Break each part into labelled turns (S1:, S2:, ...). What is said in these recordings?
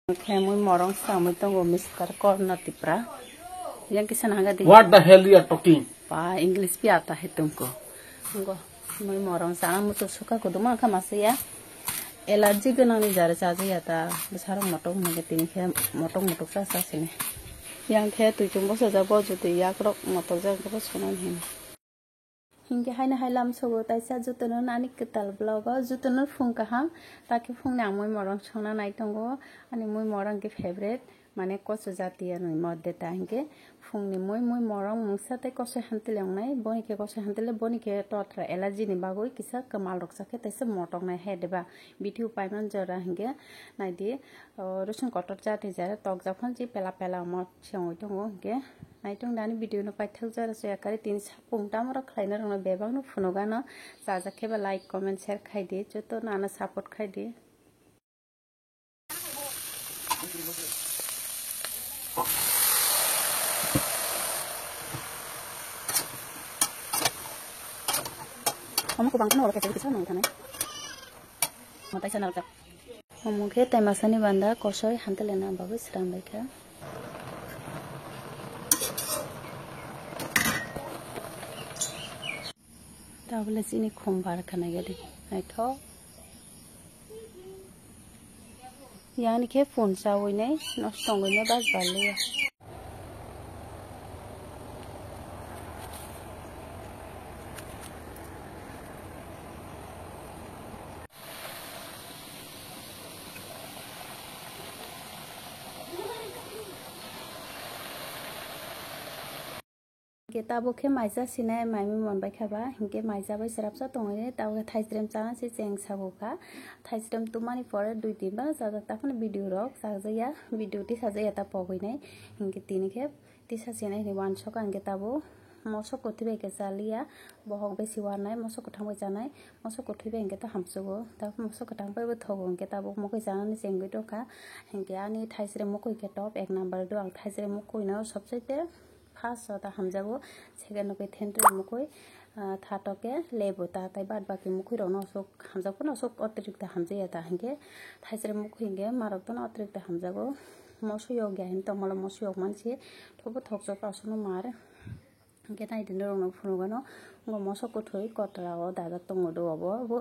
S1: Okay, muy morong sa muy tongo Mr. Corner tipra. Yang kisan hanga di.
S2: What the hell you are talking?
S1: Pa English pi ata hai तुमको. Ngo muy morong sa mu to suka ko duma ka masya. Allergy ke nani jare saja ya ta. Besar motong nage tini ke motong sa sini. Yang ke tu jumbo sa jabo jute ya krok motong ja ko sunan hin. Hingga hai na hai lam sogo tai sa jutono nani ketal blogo jutono phung ka ham taki phung nang moi morong chona nai tongo ani moi morong ke favorite mane koso jatiya noi modde ta hingge phung ni moi morong mungsa tai koso hantileng nai boni ke koso hantile boni ke totra allergy ni bagoi kisa kamal roksa ke taise motong nai hedeba video paiman jora hingge nai di rusun kotor jati jare tok jakhon ji pela mo chongoi tongo hingge naitong dani video no pai thak jara so yakari 3 pungta mara khlaina rong bebang no phunoga no saja kheba like comment share khai di joto nana support khai di kamu kubang kan oke bisa nang tanai matai channel ka kamu ke tamasani banda kosoi hantelena bagus seram baikha তাহলে চিনি খোমবার খানা গেলি নাইতো ইয়ানি কে phone চাওই নাই নষ্ট গইনে বাস বালে Hingke tabo ke maisa sinai maimi monbai khaba hingke maisa bai serapsa tongone tabo thaisrem chana se cheng saboka thaisrem tumani pore 2-3 ba sajak takone video rok sajaya video ti sajaya ta poginai hingke tini ke tisa sinai ni wan soka hingke tabo mosok kothibai ke salia bohok besi warnai mosok kothangbai janai mosok kothibai hingke ta hamsugo ta mosok kotangbai bo thogo hingke tabo mokoi janani chengoi toka hingke ani thaisrem mokoi ke top 1 number do ang thaisrem mokoi na sobsaite First ta hamjago second ke thentre mukoi thatoke lebo ta tai bad baki mukoi rono sok hamjago no sok অতিরিক্ত hamjaya ta hinge thaisre mukoi hinge marok to অতিরিক্ত hamjago mosuyo gain to mala mosuyo manchi thobo thokso pasono mar hinge nai din rono phunugano ngo mosok ko thoi kotra o dajak tongo do obo bo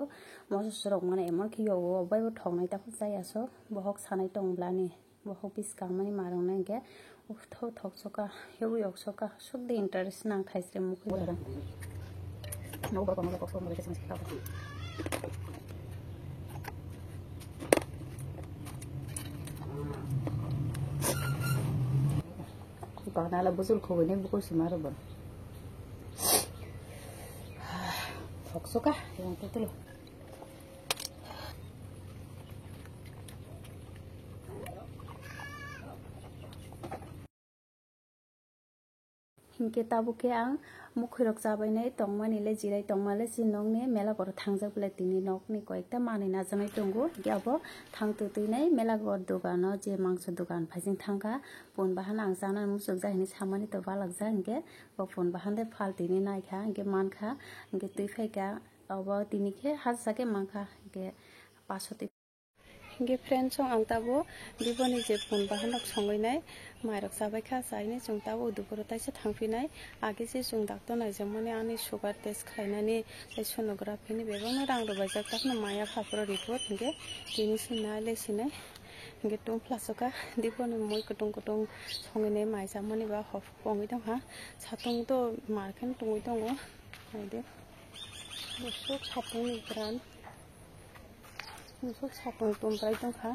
S1: mosos rok mane emon ki yo bai bo thongnai ta khajai aso bohok sanai tongblani bohok bis kamani marong na hinge Ufto thok soka yobu yok soka sok de interest nang thaisre mukhi dara no ba kono ko mo kesi ka ba na la buzul ko ne bu ko simaro ba thok soka yang tetulo Hingke tabu ke ang mukhirok jabai nei tongmani le jirai tongmale sinong ne mela gor thangjak bele tini nok ni koikta mani na janai tongo gyabo thangtu tui nei mela gor dogan no je mangso dogan phajing thangka pon bahan ang jana musuk jahini samani to balak ja hingke bo pon bahan de phal tini naikha hingke mankha hingke tui phaika abo tini ke hasake mankha hingke 500 Hingke friend song ang tabo diboni je pon bahanok songoinai mairok sabai kha saine jong tabo duporo taise thangpinai age je jong doctor nai jamani ani sugar test khainani sonography ni bebang rang ro bajak takna maya khapro report hingke tini sinai le sinai hingke tung plasoka diboni moi kutung songoinai mai jamani ba hof pongi dong ha satung to markhan tungoi tongo aide bosok satung ni brand Musuk sapung tumprai tongkha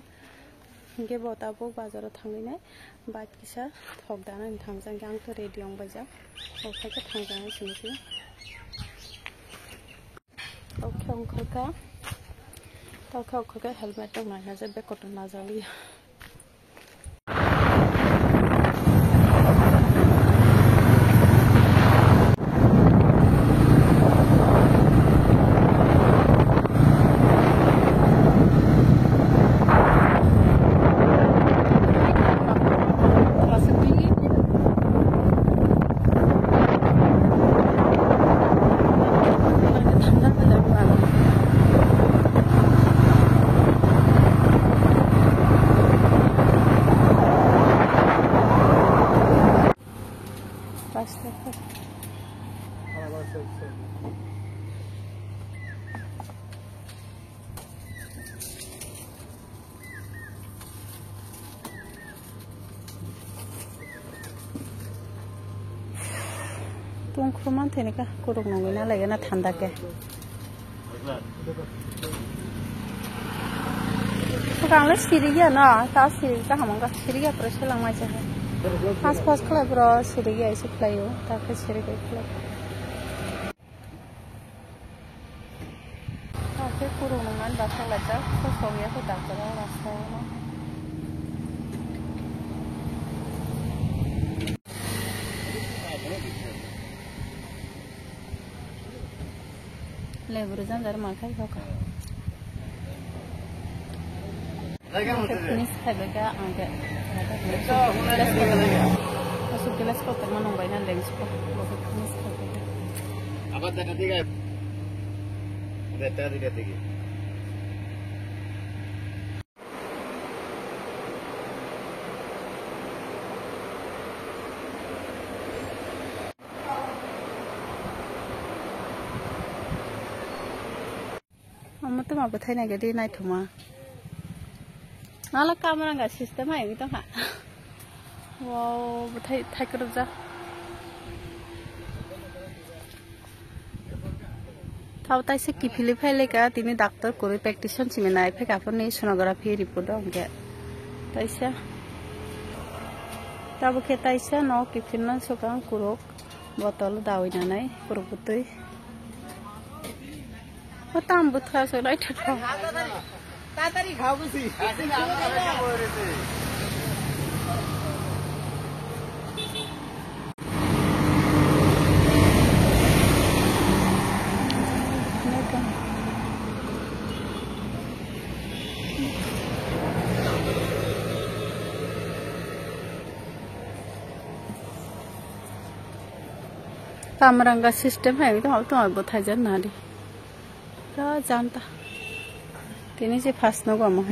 S1: hingke bo tabo bazaro thanginai bike kisa thok dana thangjang ang to ready ong bajak okhai ka thangjang sinisi okhai helmet tong na je be koton na jali Tungkruman tenika kurung nongina lagi na thanda ke. Tukangnya siriya na, ta siri ta hamangga siriya terus lang macam. Pas kelai bro siriya isi kelai yo, ta ke siriya kelai. Ta ke kurung nongan datang lagi, sosoknya tu datang rasa no. Leburan dari makan kau. Fitness है बेटा आगे masuk kelas kok teman nongbain lens kok बहुत fitness है बेटा
S2: apa tak ketiga ada tadi ketiga
S1: Mama tuh mau betai nih gede naik cuma Nala kamera nggak sistem aja gitu nggak? Wow, betul kerja. Tahu tay sih kipili file ka, tini dokter kuri practitioner sih menai, pek apa nih sonografi report dong ya. Tay sih, tahu ke tay sih no kipilnya suka kuruk, botol dawai nanai kuruk betul. Betam betul soalnya itu.
S2: তাড়াতাড়ি খাও বুঝি
S1: कामरंगा system है तो हम तुम्हारे बताया जाना नहीं क्या जानता Ini sih pas nggak mau